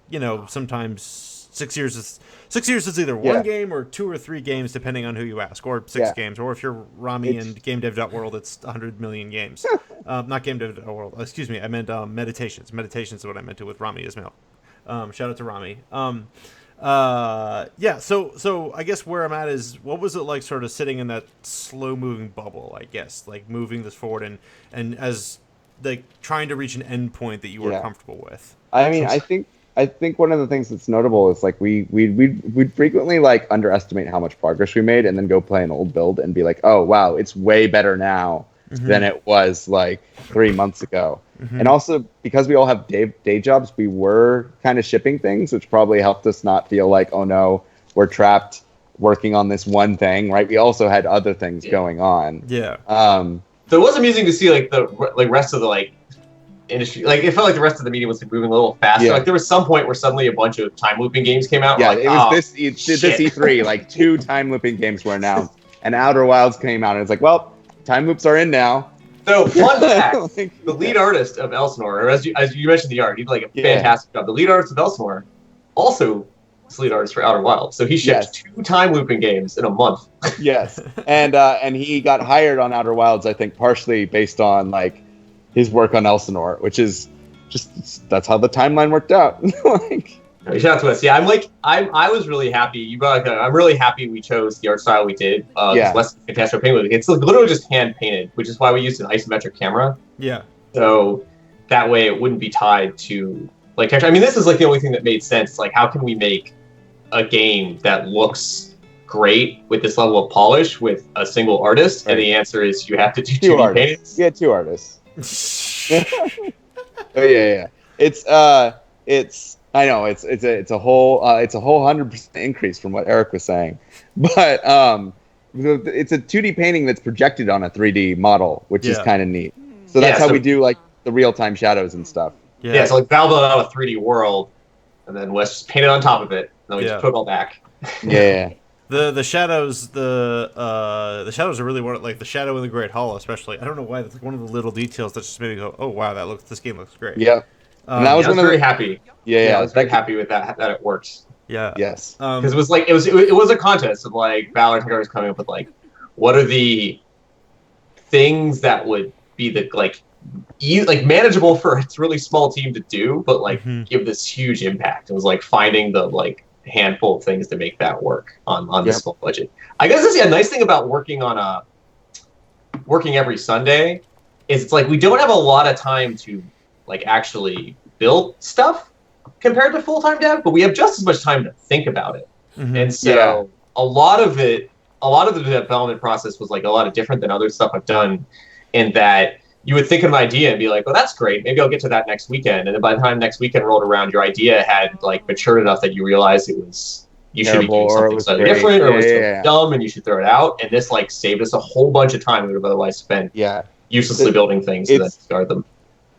Sometimes 6 years is either one game or 2 or 3 games, depending on who you ask, or 6 games, or if you're Rami and GameDev.world, it's 100 million games. Not GameDev.world, excuse me, I meant Meditations. Meditations is what I meant to with Rami Ismail. Shout out to Rami. So I guess where I'm at is, what was it like sort of sitting in that slow moving bubble, I guess, like moving this forward and as like trying to reach an end point that you were comfortable with? I mean, I think one of the things that's notable is like we'd frequently like underestimate how much progress we made and then go play an old build and be like, oh wow, it's way better now than it was like 3 months ago. And also because we all have day jobs, we were kind of shipping things, which probably helped us not feel like, oh no, we're trapped working on this one thing, right? We also had other things going on. Yeah. So it was amusing to see like the rest of the like industry. Like it felt like the rest of the media was like, moving a little faster. Yeah. Like there was some point where suddenly a bunch of time looping games came out. Yeah, like, it was this shit. E3, like 2 time looping games were announced, and Outer Wilds came out, and it's like, well, time loops are in now. So fun fact: Like, the lead artist of Elsinore, or as you mentioned, the art, he did like a fantastic job. The lead artist of Elsinore also is lead artist for Outer Wilds, so he shipped 2 time looping games in a month. Yes, and he got hired on Outer Wilds, I think, partially based on like his work on Elsinore, which is just that's how the timeline worked out. Like, shout out to us. Yeah, I was really happy. You brought I'm really happy we chose the art style we did. Less fantastic painting. It's literally just hand painted, which is why we used an isometric camera. Yeah. So that way it wouldn't be tied to like texture. I mean, this is like the only thing that made sense. Like, how can we make a game that looks great with this level of polish with a single artist? Right. And the answer is you have to do 2D paintings. Yeah, 2 artists. Oh yeah. It's I know it's a whole 100% increase from what Eric was saying, but it's a 2D painting that's projected on a 3D model, which is kind of neat. So that's how we do like the real time shadows and stuff. Yeah, so like Valve built out a 3D world, and then Wes just painted on top of it, and then we just put it all back. Yeah. The shadows the shadows are really like the shadow in the Great Hall, especially. I don't know why, that's like one of the little details that just made me go, oh wow, this game looks great. Yeah. And that was I was very happy. Yeah, I was very happy with that it worked. Yeah. Yes. Because it was a contest of like Valor was coming up with like, what are the things that would be the like manageable for a really small team to do, but like give this huge impact. It was like finding the like handful of things to make that work on this small budget. I guess that's a nice thing about working every Sunday is it's like we don't have a lot of time to like actually build stuff compared to full-time dev, but we have just as much time to think about it. And so a lot of the development process was like a lot of different than other stuff I've done, in that you would think of an idea and be like, oh, that's great, maybe I'll get to that next weekend. And then by the time next weekend rolled around, your idea had like matured enough that you realized you should be doing something slightly different, or it was dumb and you should throw it out. And this like saved us a whole bunch of time we would have otherwise spent uselessly building things and then discard them.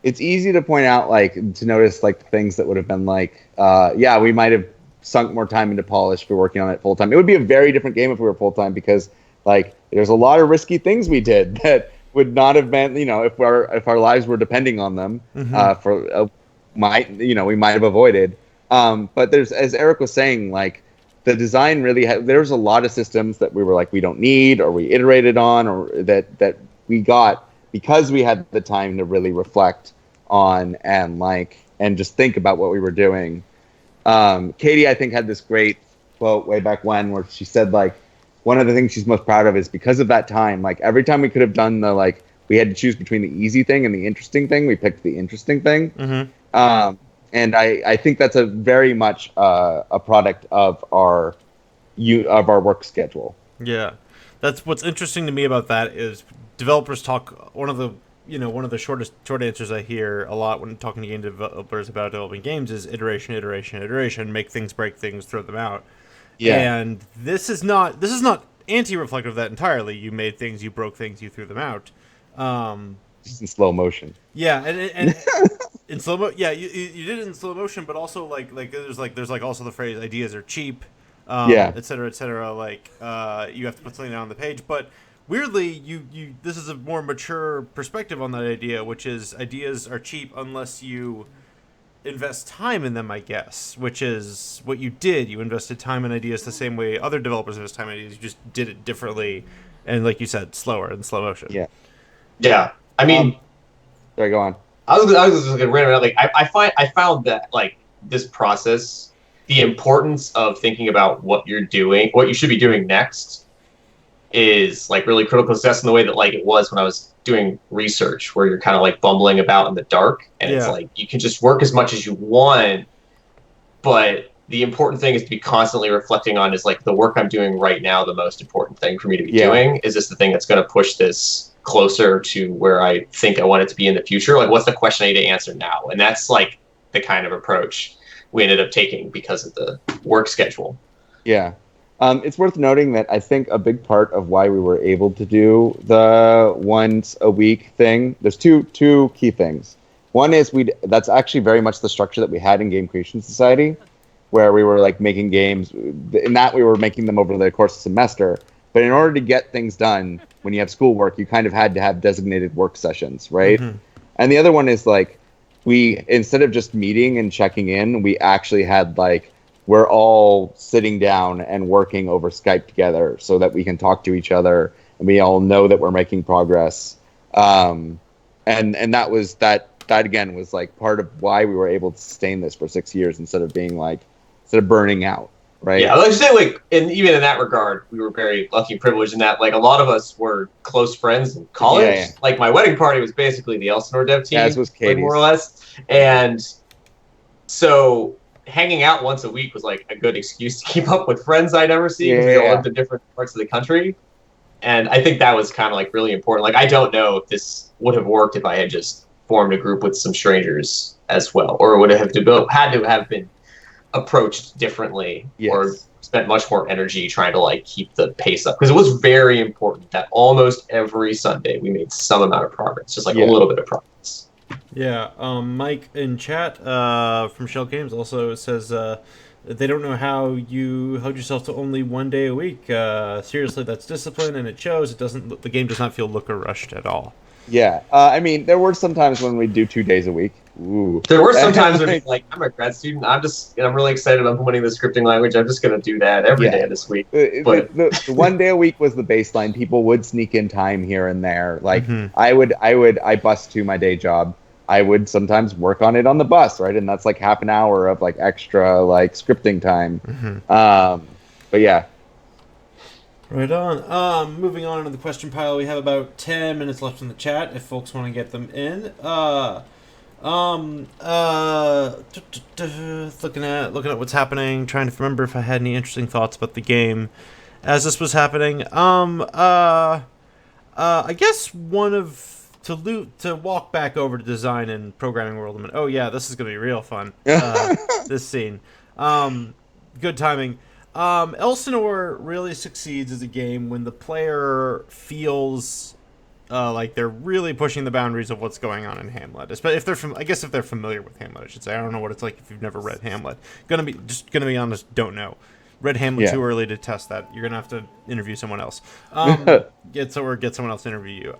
It's easy to point out, like, to notice like things that would have been like, we might have sunk more time into polish for working on it full time. It would be a very different game if we were full time, because like there's a lot of risky things we did that would not have been, if our lives were depending on them, we might have avoided. But there's, as Eric was saying, like the design really there's a lot of systems that we were like, we don't need, or we iterated on, or that we got because we had the time to really reflect on and just think about what we were doing. Katie, I think, had this great quote way back when where she said, like, one of the things she's most proud of is because of that time, like every time we could have done we had to choose between the easy thing and the interesting thing, we picked the interesting thing. And I think that's a very much a product of our work schedule. Yeah. That's what's interesting to me about that is developers talk, one of the short answers I hear a lot when talking to game developers about developing games is iteration, make things, break things, throw them out. Yeah. And this is not anti-reflective of that entirely. You made things, you broke things, you threw them out. Just in slow motion. Yeah, and in slow motion, you did it in slow motion, but also there's also the phrase ideas are cheap, et cetera. Like you have to put something down on the page, but weirdly, you this is a more mature perspective on that idea, which is ideas are cheap unless you invest time in them, I guess, which is what you did. You invested time in ideas the same way other developers invest time in ideas. You just did it differently, and like you said, slower in slow motion. Yeah. I mean, sorry, go on. I was just like random. Like I found that like this process, the importance of thinking about what you're doing, what you should be doing next, is like really critical. That's in the way that like it was when I was doing research, where you're kind of like bumbling about in the dark, and it's like you can just work as much as you want, but the important thing is to be constantly reflecting on, is like the work I'm doing right now the most important thing for me to be doing? Is this the thing that's going to push this closer to where I think I want it to be in the future? Like, what's the question I need to answer now? And that's like the kind of approach we ended up taking because of the work schedule. Yeah. It's worth noting that I think a big part of why we were able to do the once a week thing, there's two key things. One is that's actually very much the structure that we had in Game Creation Society, where we were like making games. In that we were making them over the course of the semester. But in order to get things done, when you have schoolwork, you kind of had to have designated work sessions, right? Mm-hmm. And the other one is like, we, instead of just meeting and checking in, we actually had like, we're all sitting down and working over Skype together so that we can talk to each other and we all know that we're making progress. And that was that again was like part of why we were able to sustain this for 6 years instead of burning out. Right. Yeah, I was say like, and even in that regard, we were very lucky and privileged in that like a lot of us were close friends in college. Yeah. Like my wedding party was basically the Elsinore dev team, as was Katie's. Like, more or less. And so hanging out once a week was like a good excuse to keep up with friends I'd never seen because they all lived in different parts of the country. And I think that was kind of like really important. Like I don't know if this would have worked if I had just formed a group with some strangers as well, or would have had to have been approached differently, or spent much more energy trying to like keep the pace up, because it was very important that almost every Sunday we made some amount of progress, just like a little bit of progress. Mike in chat from Shell Games also says they don't know how you held yourself to only 1 day a week. Seriously, that's discipline, and it shows. The game does not feel looker rushed at all. Yeah, I mean, there were some times when we'd do 2 days a week. Ooh. There were some times when like, I'm a grad student, I'm really excited about implementing the scripting language. I'm just going to do that every day this week. But the 1 day a week was the baseline. People would sneak in time here and there. Like I bus to my day job. I would sometimes work on it on the bus, right? And that's like half an hour of like extra like scripting time. But yeah. Right on. Moving on into the question pile, we have about 10 minutes left in the chat if folks want to get them in. Looking at what's happening, trying to remember if I had any interesting thoughts about the game as this was happening. I guess to walk back over to design and programming world. This is gonna be real fun. This scene. Good timing. Elsinore really succeeds as a game when the player feels like they're really pushing the boundaries of what's going on in Hamlet. If they're familiar with Hamlet, I should say. I don't know what it's like if you've never read Hamlet. Gonna be honest, don't know. Read Hamlet too early to test that. You're gonna have to interview someone else. Get someone else to interview you.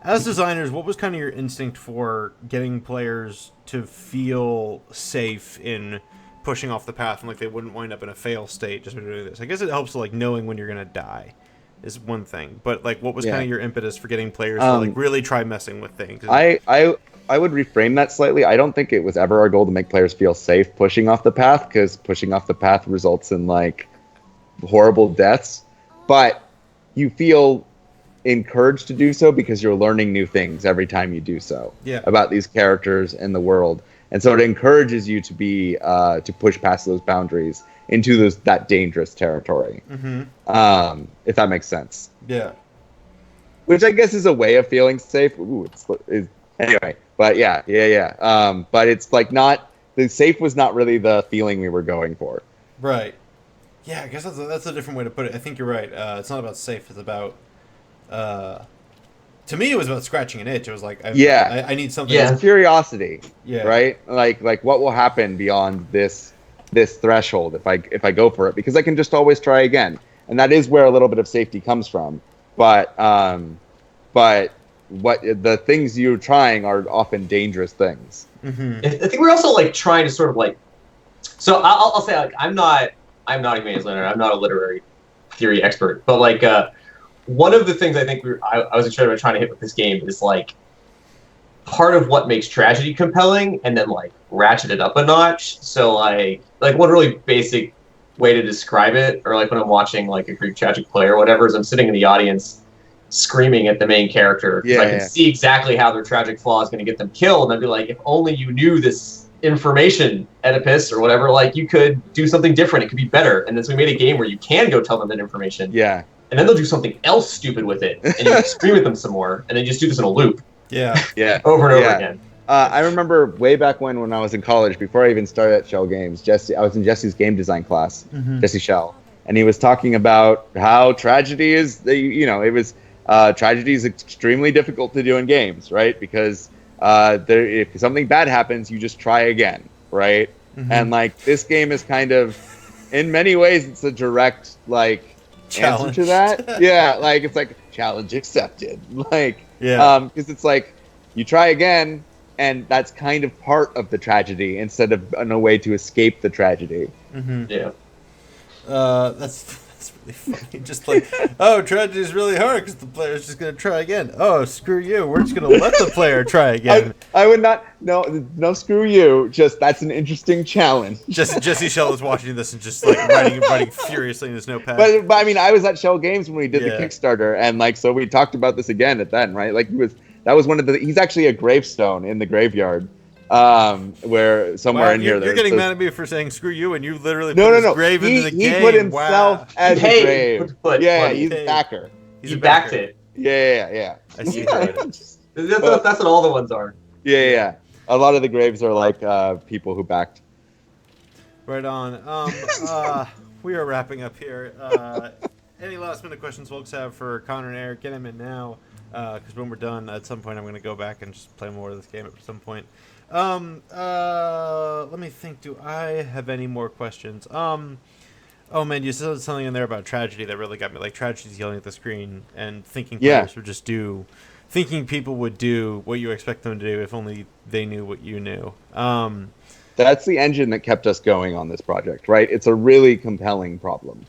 As designers, what was kind of your instinct for getting players to feel safe in pushing off the path and like they wouldn't wind up in a fail state just by doing this? I guess it helps like knowing when you're gonna die is one thing, but like what was kind of your impetus for getting players to like really try messing with things? I would reframe that slightly. I don't think it was ever our goal to make players feel safe pushing off the path, because pushing off the path results in like horrible deaths, but you feel encouraged to do so because you're learning new things every time you do so about these characters and the world. And so it encourages you to be to push past those boundaries into that dangerous territory. If that makes sense. Yeah. Which I guess is a way of feeling safe. Anyway, but yeah. But it's like the safe was not really the feeling we were going for. Right. Yeah, I guess that's a different way to put it. I think you're right. It's not about safe. It's about to me, it was about scratching an itch. It was like, I need something. Yeah, it's curiosity. Yeah. Right. Like what will happen beyond this threshold if I go for it, because I can just always try again, and that is where a little bit of safety comes from. But what the things you're trying are often dangerous things. I think we're also like trying to sort of like. So I'll say like I'm not a humanities learner. I'm not a literary theory expert, but like. One of the things I think I was excited about trying to hit with this game is like part of what makes tragedy compelling, and then like ratchet it up a notch. So like one really basic way to describe it, or like when I'm watching like a Greek tragic play or whatever, is I'm sitting in the audience screaming at the main character because I can see exactly how their tragic flaw is going to get them killed, and I'd be like, if only you knew this information, Oedipus or whatever, like you could do something different. It could be better. And then so we made a game where you can go tell them that information. Yeah. And then they'll do something else stupid with it, and you can scream at them some more, and then just do this in a loop. Yeah. Over and over again. I remember way back when I was in college, before I even started at Shell Games, I was in Jesse's game design class, Jesse Shell, and he was talking about how tragedy is, it was tragedy is extremely difficult to do in games, right? Because if something bad happens, you just try again, right? Mm-hmm. And like this game is kind of, in many ways, it's a direct like challenge answer to that. Yeah, like it's like challenge accepted. Like, because it's like you try again, and that's kind of part of the tragedy instead of a way to escape the tragedy. Mm-hmm. Yeah. That's really funny. Just like, oh, tragedy is really hard because the player's just gonna try again. Oh, screw you. We're just gonna let the player try again. I would not. No, screw you. Just that's an interesting challenge. Jesse Shell is watching this and just like writing furiously in his notepad. But I mean, I was at Shell Games when we did the Kickstarter, and like, so we talked about this again at then, right? Like that was one of the. He's actually a gravestone in the graveyard. Where somewhere in here you're getting mad at me for saying screw you, and you literally put his grave into the game. He put himself as a grave. He's a backer. He backed it. Yeah. I see. That's what all the ones are. Yeah. A lot of the graves are like people who backed. Right on. We are wrapping up here. Any last minute questions folks have for Connor and Eric, get them in now. Because when we're done, at some point I'm going to go back and just play more of this game at some point. Let me think. Do I have any more questions? Oh man, you said something in there about tragedy that really got me. Like tragedy's yelling at the screen and thinking players would just do, thinking people would do what you expect them to do if only they knew what you knew. That's the engine that kept us going on this project, right? It's a really compelling problem.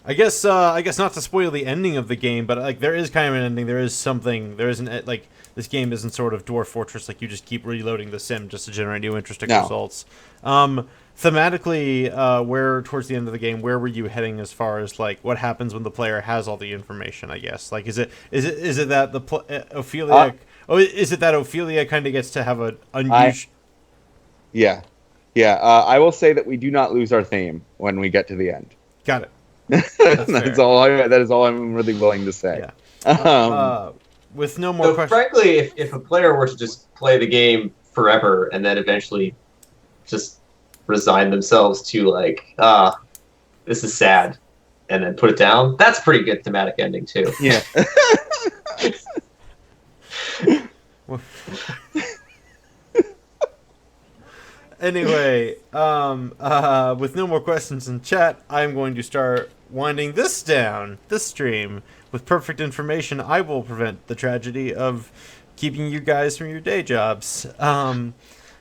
I guess not to spoil the ending of the game, but like there is kind of an ending. There is something. There isn't like this game isn't sort of Dwarf Fortress. Like you just keep reloading the sim just to generate new interesting results. Thematically, where towards the end of the game, where were you heading as far as like what happens when the player has all the information? I guess like is it that the Ophelia? Is it that Ophelia kind of gets to have an unusual? I will say that we do not lose our theme when we get to the end. Got it. That is all I'm really willing to say. Yeah. With no more questions. Frankly, if a player were to just play the game forever and then eventually just resign themselves to like, this is sad, and then put it down, that's a pretty good thematic ending too. Yeah. Anyway, with no more questions in chat, I'm going to start winding this stream. With perfect information, I will prevent the tragedy of keeping you guys from your day jobs. You've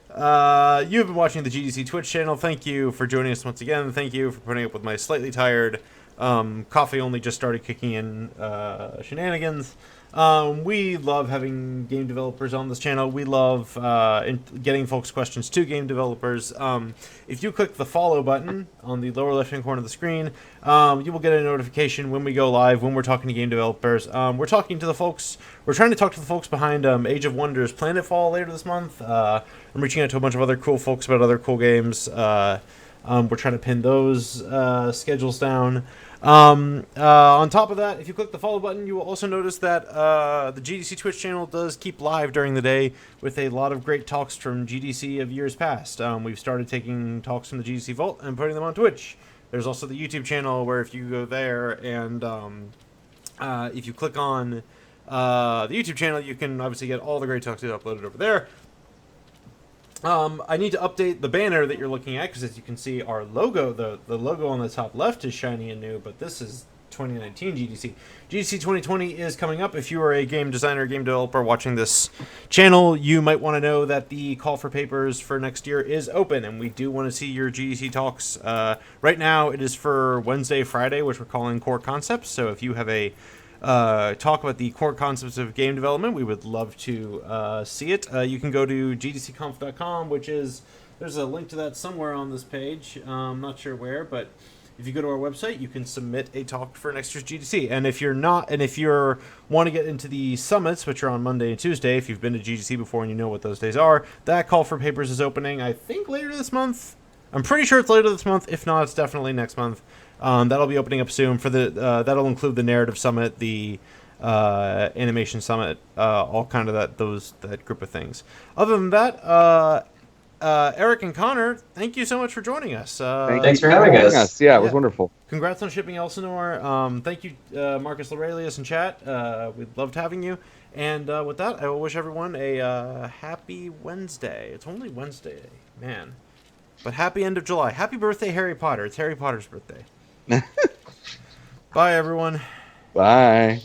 been watching the GDC Twitch channel. Thank you for joining us once again. Thank you for putting up with my slightly tired, coffee only just started kicking in shenanigans. We love having game developers on this channel. We love getting folks' questions to game developers. If you click the follow button on the lower left-hand corner of the screen, you will get a notification when we go live, when we're talking to game developers. We're trying to talk to the folks behind Age of Wonders Planetfall later this month. I'm reaching out to a bunch of other cool folks about other cool games. We're trying to pin those schedules down. On top of that, if you click the follow button, you will also notice that the GDC Twitch channel does keep live during the day with a lot of great talks from GDC of years past. We've started taking talks from the GDC Vault and putting them on Twitch. There's also the YouTube channel where if you go there and if you click on the YouTube channel, you can obviously get all the great talks that are uploaded over there. I need to update the banner that you're looking at because as you can see, our logo, the logo on the top left is shiny and new, but this is 2019 GDC. GDC 2020 is coming up. If you are a game designer, game developer watching this channel, you might want to know that the call for papers for next year is open, and we do want to see your GDC talks. Right now, it is for Wednesday, Friday, which we're calling Core Concepts, so if you have a talk about the core concepts of game development, we would love to see it. You can go to gdcconf.com, there's a link to that somewhere on this page. I'm not sure where, but if you go to our website, you can submit a talk for next year's GDC. And if you want to get into the summits, which are on Monday and Tuesday, if you've been to GDC before and you know what those days are, that call for papers is opening, I think, later this month. I'm pretty sure it's later this month. If not, it's definitely next month. That'll be opening up soon. That'll include the narrative summit, the animation summit, all kind of that group of things. Other than that, Eric and Connor, thank you so much for joining us. Thanks for having us. Yeah, it was wonderful. Congrats on shipping Elsinore. Thank you, Marcus Laurelius in chat. We loved having you. And with that, I will wish everyone a happy Wednesday. It's only Wednesday, man. But happy end of July. Happy birthday, Harry Potter. It's Harry Potter's birthday. Bye, everyone. Bye.